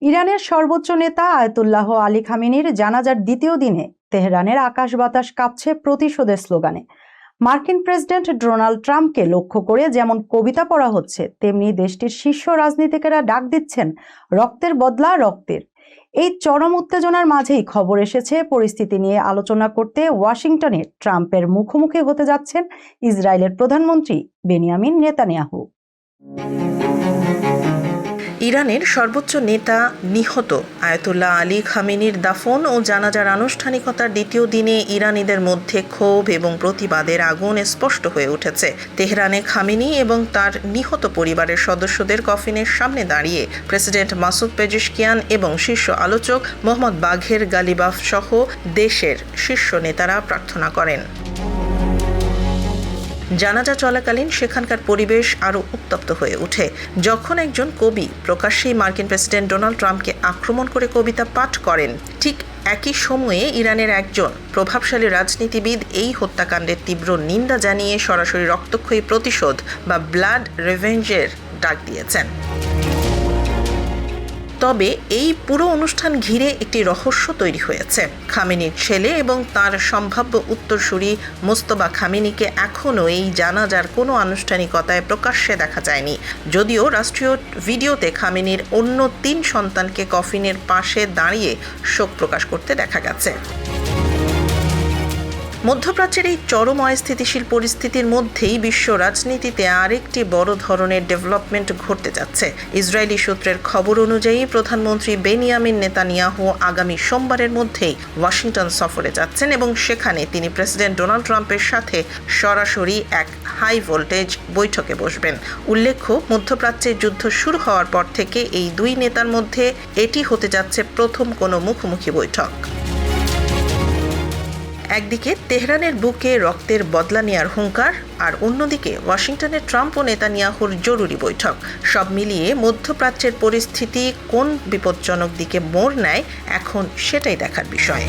ইরানের সর্বোচ্চ নেতা আয়াতুল্লাহ আলী খামেনির জানাজার দ্বিতীয় দিনে তেহরানের আকাশ বাতাস কাঁপছে প্রতিশোধের স্লোগানে। মার্কিন প্রেসিডেন্ট ডোনাল্ড ট্রাম্পকে লক্ষ্য করে যেমন কবিতা পড়া হচ্ছে, তেমনি দেশটির শীর্ষ রাজনীতিকেরা ডাক দিচ্ছেন রক্তের বদলা রক্তের। এই চরম উত্তেজনার মাঝেই খবর এসেছে, পরিস্থিতি নিয়ে আলোচনা করতে ওয়াশিংটনে ট্রাম্পের মুখোমুখি হতে যাচ্ছেন ইসরায়েলের প্রধানমন্ত্রী বেনিয়ামিন নেতানিয়াহু। ইরানের সর্বোচ্চ নেতা নিহত আয়াতুল্লাহ আলী খামেনির দাফন ও জানাজার আনুষ্ঠানিকতার দ্বিতীয় দিনে ইরানিদের মধ্যে ক্ষোভ এবং প্রতিবাদের আগুন স্পষ্ট হয়ে উঠেছে। তেহরানে খামেনি এবং তার নিহত পরিবারের সদস্যদের কফিনের সামনে দাঁড়িয়ে প্রেসিডেন্ট মাসুদ পেজেশকিয়ান এবং শীর্ষ আলোচক মোহাম্মদ বাঘের গালিবাফ সহ দেশের শীর্ষ নেতারা প্রার্থনা করেন। জানাজা চলাকালীন সেখানকার পরিবেশ আরও উত্তপ্ত হয়ে ওঠে। যখন একজন কবি প্রকাশ্যেই মার্কিন প্রেসিডেন্ট ডোনাল্ড ট্রাম্পকে আক্রমণ করে কবিতা পাঠ করেন, ঠিক একই সময়ে ইরানের একজন প্রভাবশালী রাজনীতিবিদ এই হত্যাকাণ্ডের তীব্র নিন্দা জানিয়ে সরাসরি রক্তক্ষয়ী প্রতিশোধ বা ব্লাড রিভেঞ্জের ডাক দিয়েছেন। তবে এই পুরো অনুষ্ঠান ঘিরে একটি রহস্য তৈরি হয়েছে। খামেনির ছেলে এবং তার সম্ভাব্য উত্তরসূরি মোস্তফা খামেনিকে এখনও এই জানাজার কোনো আনুষ্ঠানিকতায় প্রকাশ্যে দেখা যায়নি, যদিও রাষ্ট্রীয় ভিডিওতে খামেনির অন্য 3 সন্তানকে কফিনের পাশে দাঁড়িয়ে শোক প্রকাশ করতে দেখা গেছে। মধ্যপ্রাচ্যের এই চরম অস্থিতিশীল পরিস্থিতির মধ্যেই বিশ্ব রাজনীতিতে আরেকটি বড় ধরনের ডেভেলপমেন্ট ঘটতে যাচ্ছে। ইসরায়েলি সূত্রের খবর অনুযায়ী প্রধানমন্ত্রী বেনিয়ামিন নেতানিয়াহু আগামী সোমবারের মধ্যেই ওয়াশিংটন সফরে যাচ্ছেন এবং সেখানে তিনি প্রেসিডেন্ট ডোনাল্ড ট্রাম্পের সাথে সরাসরি এক হাই ভোল্টেজ বৈঠকে বসবেন। উল্লেখ্য, মধ্যপ্রাচ্যের যুদ্ধ শুরু হওয়ার পর থেকে এই দুই নেতার মধ্যে এটি হতে যাচ্ছে প্রথম কোনো মুখোমুখি বৈঠক। একদিকে তেহরানের বুকে রক্তের বদলা নেওয়ার হুঙ্কার, আর অন্যদিকে ওয়াশিংটনের ট্রাম্প ও নেতানিয়াহুর জরুরি বৈঠক। সব মিলিয়ে মধ্যপ্রাচ্যের পরিস্থিতি কোন বিপজ্জনক দিকে মোড় নেয় এখন সেটাই দেখার বিষয়।